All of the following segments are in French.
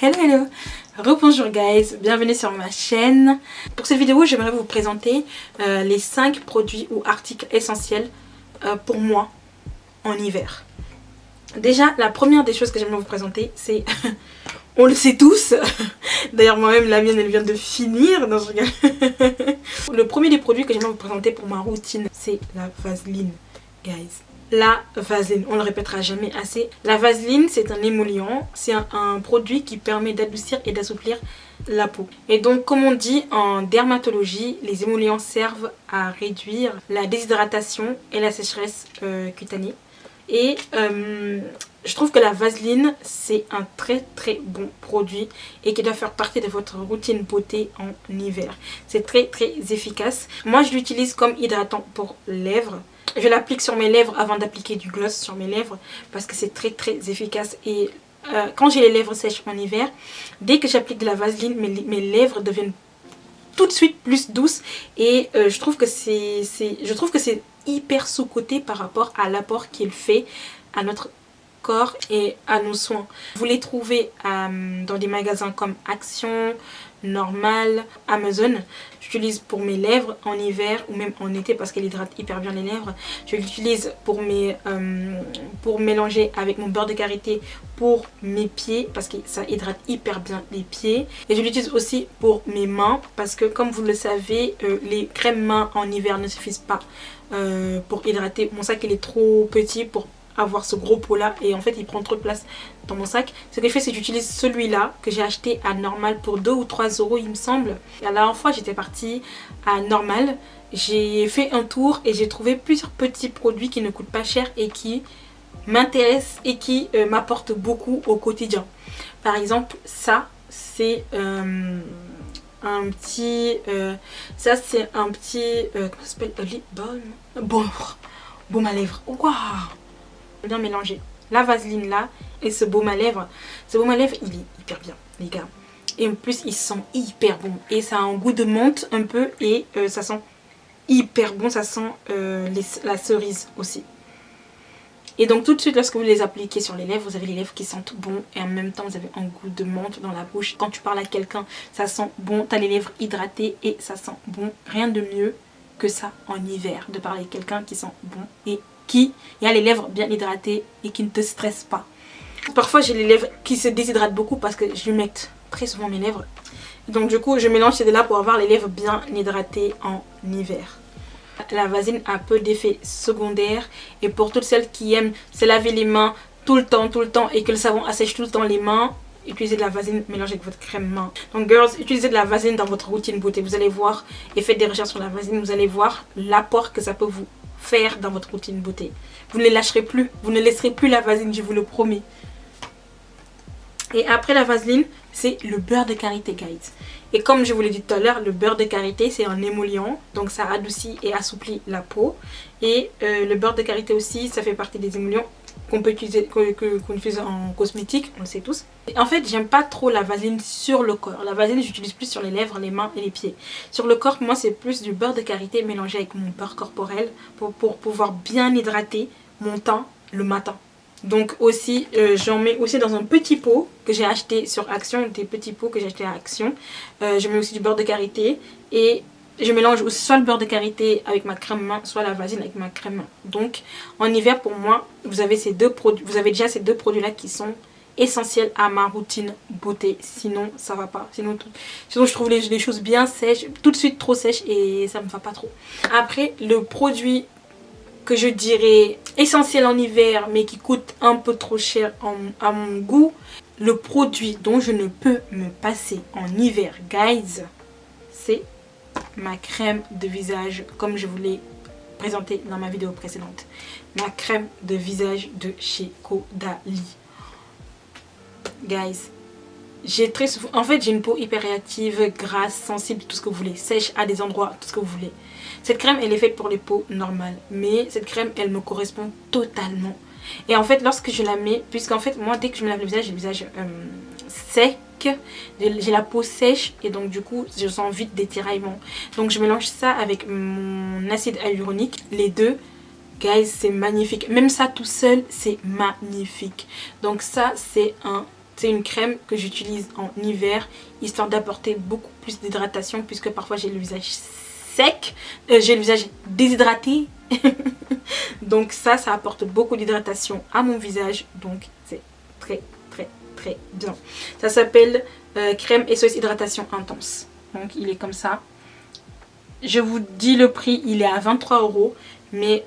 Hello, rebonjour guys, bienvenue sur ma chaîne. Pour cette vidéo, j'aimerais vous présenter les 5 produits ou articles essentiels pour moi en hiver. Déjà, la première des choses que j'aimerais vous présenter, c'est, on le sait tous, d'ailleurs moi-même la mienne elle vient de finir, non je rigole. Le premier des produits que j'aimerais vous présenter pour ma routine, c'est la vaseline, guys. La vaseline, on le répétera jamais assez. La vaseline, c'est un émollient, c'est un produit qui permet d'adoucir et d'assouplir la peau. Et donc, comme on dit en dermatologie, les émollients servent à réduire la déshydratation et la sécheresse cutanée. Et je trouve que la vaseline, c'est un très bon produit et qui doit faire partie de votre routine beauté en hiver. C'est très efficace. Moi, je l'utilise comme hydratant pour lèvres. Je l'applique sur mes lèvres avant d'appliquer du gloss sur mes lèvres parce que c'est très efficace. Et quand j'ai les lèvres sèches en hiver, dès que j'applique de la vaseline, mes lèvres deviennent tout de suite plus douces. Et je trouve que c'est hyper sous-coté par rapport à l'apport qu'il fait à notre corps et à nos soins. Vous les trouvez dans des magasins comme Action, Normal, Amazon. J'utilise pour mes lèvres en hiver ou même en été parce qu'elle hydrate hyper bien les lèvres. Je l'utilise pour mélanger avec mon beurre de karité pour mes pieds parce que ça hydrate hyper bien les pieds. Et je l'utilise aussi pour mes mains parce que comme vous le savez, les crèmes mains en hiver ne suffisent pas pour hydrater. Mon sac il est trop petit pour avoir ce gros pot là et en fait il prend trop de place dans mon sac. Ce que je fais, c'est que j'utilise celui-là que j'ai acheté à Normal pour 2 ou 3 euros il me semble. La dernière fois j'étais partie à Normal, j'ai fait un tour et j'ai trouvé plusieurs petits produits qui ne coûtent pas cher et qui m'intéressent et qui m'apportent beaucoup au quotidien. Par exemple, ça c'est un petit comment ça s'appelle, lip balm, baume à lèvres. Waouh, bien mélanger la vaseline là et ce baume à lèvres. Ce baume à lèvres il est hyper bien les gars. Et en plus il sent hyper bon. Et ça a un goût de menthe un peu. Et ça sent hyper bon. Ça sent la cerise aussi. Et donc tout de suite lorsque vous les appliquez sur les lèvres, vous avez les lèvres qui sentent bon. Et en même temps vous avez un goût de menthe dans la bouche. Quand tu parles à quelqu'un ça sent bon. Tu as les lèvres hydratées et ça sent bon. Rien de mieux que ça en hiver. De parler à quelqu'un qui sent bon et qui a les lèvres bien hydratées et qui ne te stresse pas. Parfois j'ai les lèvres qui se déshydratent beaucoup parce que je humecte très souvent mes lèvres. Donc du coup je mélange ces deux-là pour avoir les lèvres bien hydratées en hiver. La vaseline a peu d'effets secondaires et pour toutes celles qui aiment se laver les mains tout le temps et que le savon assèche tout le temps les mains, utilisez de la vaseline mélangée avec votre crème main. Donc girls, utilisez de la vaseline dans votre routine beauté. Vous allez voir et faites des recherches sur la vaseline. Vous allez voir l'apport que ça peut vous faire dans votre routine beauté. Vous ne les lâcherez plus. Vous ne laisserez plus la vaseline, je vous le promets. Et après la vaseline, c'est le beurre de karité, guys. Et comme je vous l'ai dit tout à l'heure, le beurre de karité, c'est un émollient. Donc ça adoucit et assouplit la peau. Et le beurre de karité aussi, ça fait partie des émollients qu'on peut utiliser, qu'on utilise en cosmétique, on le sait tous. Et en fait, j'aime pas trop la vaseline sur le corps. La vaseline, j'utilise plus sur les lèvres, les mains et les pieds. Sur le corps, moi, c'est plus du beurre de karité mélangé avec mon beurre corporel pour pouvoir bien hydrater mon teint le matin. Donc aussi, j'en mets aussi dans un petit pot que j'ai acheté sur Action, des petits pots que j'ai acheté à Action. Je mets aussi du beurre de karité et je mélange soit le beurre de karité avec ma crème main, soit la vaseline avec ma crème main. Donc en hiver pour moi, vous avez déjà ces deux produits là qui sont essentiels à ma routine beauté. Sinon ça va pas. Sinon je trouve les choses bien sèches, tout de suite trop sèches et ça me va pas trop. Après le produit que je dirais essentiel en hiver mais qui coûte un peu trop cher à mon goût, le produit dont je ne peux me passer en hiver guys, c'est ma crème de visage comme je vous l'ai présenté dans ma vidéo précédente. Ma crème de visage de chez Caudalie. Guys, j'ai très souvent, en fait j'ai une peau hyper réactive, grasse, sensible, tout ce que vous voulez, sèche à des endroits, tout ce que vous voulez. Cette crème elle est faite pour les peaux normales, mais cette crème elle me correspond totalement. Et en fait lorsque je la mets, puisqu'en fait moi dès que je me lave le visage, j'ai le visage sec, j'ai la peau sèche et donc du coup je sens vite des tiraillements. Donc je mélange ça avec mon acide hyaluronique, les deux. Guys, c'est magnifique, même ça tout seul c'est magnifique. Donc ça c'est un C'est une crème que j'utilise en hiver, histoire d'apporter beaucoup plus d'hydratation, puisque parfois j'ai le visage sec, j'ai le visage déshydraté. Donc ça apporte beaucoup d'hydratation à mon visage, donc c'est très bien. Ça s'appelle crème SOS hydratation intense. Donc il est comme ça. Je vous dis le prix, il est à 23 €, mais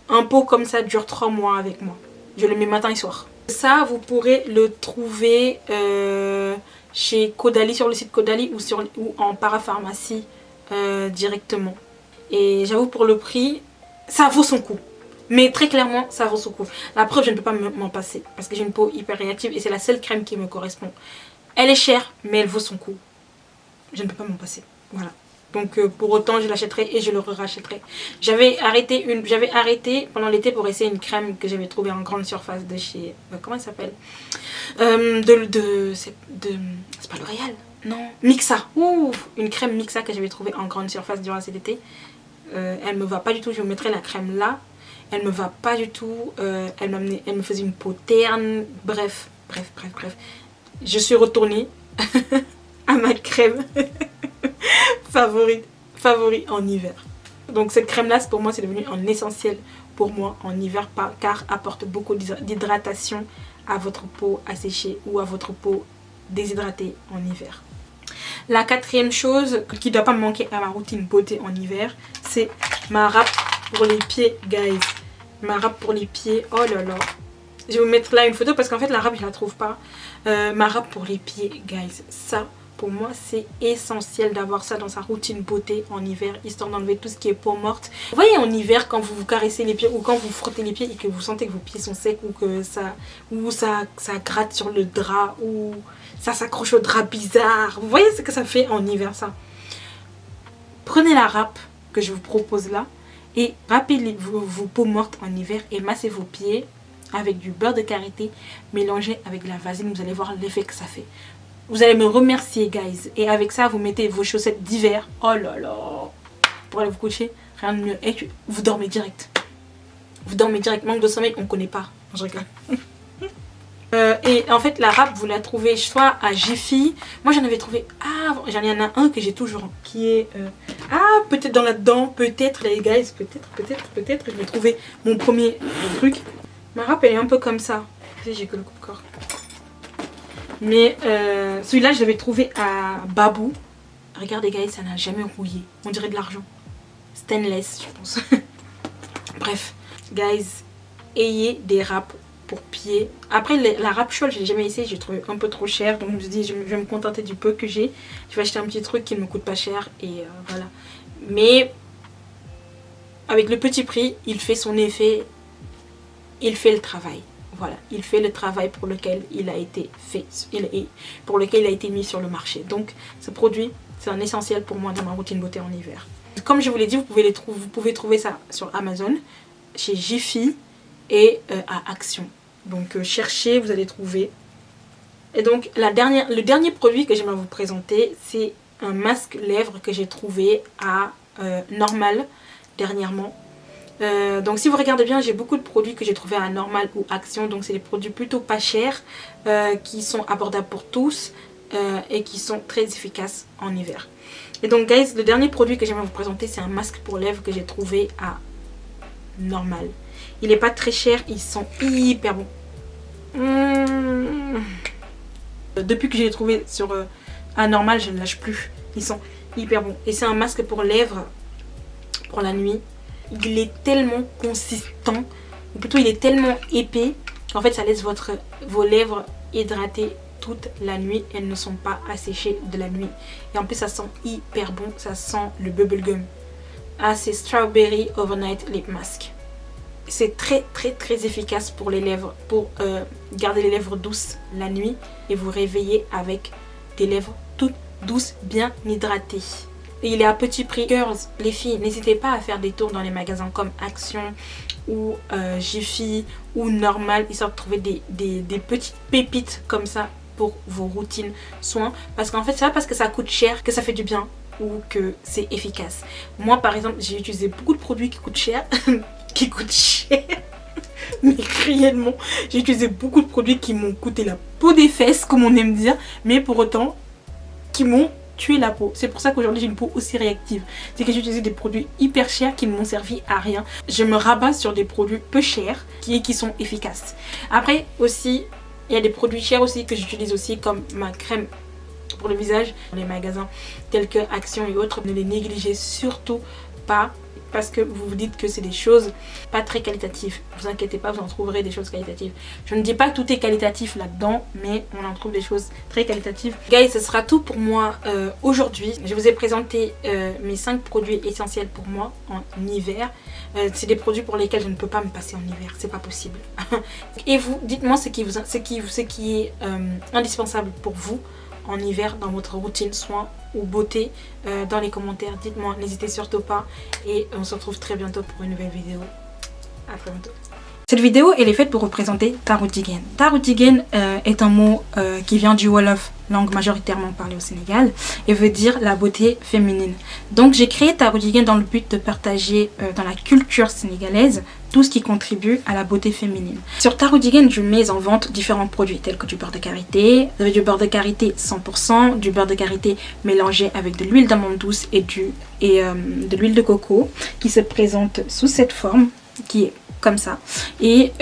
un pot comme ça dure 3 mois avec moi. Je le mets matin et soir. Ça, vous pourrez le trouver chez Caudalie, sur le site Caudalie ou en parapharmacie directement. Et j'avoue, pour le prix, ça vaut son coup. Mais très clairement, ça vaut son coup. La preuve, je ne peux pas m'en passer parce que j'ai une peau hyper réactive et c'est la seule crème qui me correspond. Elle est chère, mais elle vaut son coup. Je ne peux pas m'en passer. Voilà. Donc pour autant, je l'achèterai et je le rachèterai. J'avais arrêté pendant l'été pour essayer une crème que j'avais trouvée en grande surface de chez... comment elle s'appelle c'est pas L'Oréal, non, Mixa. Ouh, une crème Mixa que j'avais trouvée en grande surface durant cet été. Elle me va pas du tout. Je vous mettrai la crème là. Elle me va pas du tout. Elle me faisait une peau terne. Bref. Je suis retournée à ma crème favori en hiver. Donc cette crème là, pour moi, c'est devenu un essentiel pour moi en hiver, car apporte beaucoup d'hydratation à votre peau asséchée ou à votre peau déshydratée en hiver. La quatrième chose qui ne doit pas me manquer à ma routine beauté en hiver, c'est ma râpe pour les pieds, guys. Ma râpe pour les pieds, oh là là. Je vais vous mettre là une photo parce qu'en fait la râpe, je la trouve pas. Ma râpe pour les pieds, guys. Ça, pour moi, c'est essentiel d'avoir ça dans sa routine beauté en hiver, histoire d'enlever tout ce qui est peau morte. Vous voyez, en hiver, quand vous vous caressez les pieds ou quand vous frottez les pieds et que vous sentez que vos pieds sont secs ou que ça gratte sur le drap ou ça s'accroche au drap bizarre. Vous voyez ce que ça fait en hiver, ça. Prenez la râpe que je vous propose là et râpez vos peaux mortes en hiver et massez vos pieds avec du beurre de karité mélangé avec de la vaseline. Vous allez voir l'effet que ça fait. Vous allez me remercier, guys. Et avec ça, vous mettez vos chaussettes d'hiver. Oh là là. Pour aller vous coucher, rien de mieux. Et vous dormez direct. Vous dormez direct. Manque de sommeil, on ne connaît pas. Je rigole. Et en fait, la râpe, vous la trouvez soit à Jiffy. Moi, j'en avais trouvé... Ah, j'en ai un que j'ai toujours. Qui est... peut-être dans là-dedans. Peut-être, les guys. Peut-être. Je vais trouver mon premier truc. Ma râpe, elle est un peu comme ça. J'ai que le coupe-corps. Mais celui-là, je l'avais trouvé à Babou. Regardez, guys, ça n'a jamais rouillé. On dirait de l'argent. Stainless, je pense. Bref, guys, ayez des râpes pour pieds. Après, la râpe Scholl, je l'ai jamais essayé. J'ai trouvé un peu trop cher. Donc, je me suis dit, je vais me contenter du peu que j'ai. Je vais acheter un petit truc qui ne me coûte pas cher. Et voilà. Mais avec le petit prix, il fait son effet. Il fait le travail. Voilà, il fait le travail pour lequel il a été fait, pour lequel il a été mis sur le marché. Donc ce produit, c'est un essentiel pour moi dans ma routine beauté en hiver. Comme je vous l'ai dit, vous pouvez trouver ça sur Amazon, chez Jiffy et à Action. Donc cherchez, vous allez trouver. Et donc le dernier produit que j'aimerais vous présenter, c'est un masque lèvres que j'ai trouvé à Normal dernièrement. Donc si vous regardez bien, j'ai beaucoup de produits que j'ai trouvé à Normal ou Action. Donc c'est des produits plutôt pas chers, qui sont abordables pour tous et qui sont très efficaces en hiver. Et donc guys, le dernier produit que j'aimerais vous présenter, c'est un masque pour lèvres que j'ai trouvé à Normal. Il n'est pas très cher, ils sont hyper bons. Depuis que je l'ai trouvé à Normal, je ne lâche plus. Ils sont hyper bons. Et c'est un masque pour lèvres pour la nuit. Il est tellement consistant, ou plutôt il est tellement épais qu'en fait ça laisse vos lèvres hydratées toute la nuit. Elles ne sont pas asséchées de la nuit. Et en plus ça sent hyper bon, ça sent le bubblegum. Ah, c'est Strawberry Overnight Lip Mask. C'est très efficace pour les lèvres, pour garder les lèvres douces la nuit et vous réveiller avec des lèvres toutes douces, bien hydratées. Et il est à petit prix. Girls, les filles, n'hésitez pas à faire des tours dans les magasins comme Action ou Jiffy ou Normal, histoire de trouver des petites pépites comme ça pour vos routines soins. Parce qu'en fait, c'est pas parce que ça coûte cher que ça fait du bien ou que c'est efficace. Moi, par exemple, j'ai utilisé beaucoup de produits qui coûtent cher. Qui coûtent cher. Mais réellement. J'ai utilisé beaucoup de produits qui m'ont coûté la peau des fesses, comme on aime dire, mais pour autant, qui m'ont tué la peau. C'est pour ça qu'aujourd'hui j'ai une peau aussi réactive. C'est que j'ai utilisé des produits hyper chers qui ne m'ont servi à rien. Je me rabats sur des produits peu chers qui sont efficaces. Après aussi, il y a des produits chers aussi que j'utilise aussi, comme ma crème pour le visage dans les magasins tels que Action et autres. Ne les négligez surtout pas, parce que vous vous dites que c'est des choses pas très qualitatives. Ne vous inquiétez pas, vous en trouverez des choses qualitatives. Je ne dis pas que tout est qualitatif là-dedans, mais on en trouve des choses très qualitatives. Guys, ce sera tout pour moi aujourd'hui. Je vous ai présenté mes 5 produits essentiels pour moi en hiver. C'est des produits pour lesquels je ne peux pas me passer en hiver, c'est pas possible. Et vous, dites-moi ce qui est indispensable pour vous en hiver dans votre routine soins ou beauté dans les commentaires. Dites-moi, n'hésitez surtout pas, et on se retrouve très bientôt pour une nouvelle vidéo. À très bientôt. Cette vidéo elle est faite pour représenter Taroutigen. Taroutigen est un mot qui vient du Wolof, langue majoritairement parlée au Sénégal, et veut dire la beauté féminine. Donc j'ai créé Taroutigen dans le but de partager dans la culture sénégalaise tout ce qui contribue à la beauté féminine. Sur Taroutigen, je mets en vente différents produits tels que du beurre de karité, du beurre de karité 100%, du beurre de karité mélangé avec de l'huile d'amande douce et de l'huile de coco, qui se présente sous cette forme qui est comme ça. Et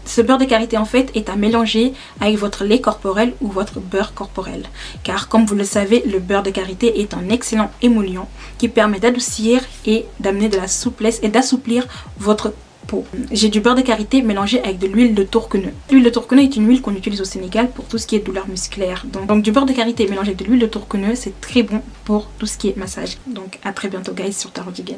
ce beurre de karité en fait est à mélanger avec votre lait corporel ou votre beurre corporel, car comme vous le savez, le beurre de karité est un excellent émollient qui permet d'adoucir et d'amener de la souplesse et d'assouplir votre peau. J'ai du beurre de karité mélangé avec de l'huile de tourqueneux. L'huile de tourqueneux est une huile qu'on utilise au Sénégal pour tout ce qui est douleur musculaire. Donc du beurre de karité mélangé avec de l'huile de tourqueneux, c'est très bon pour tout ce qui est massage. Donc à très bientôt guys sur Taroutigen.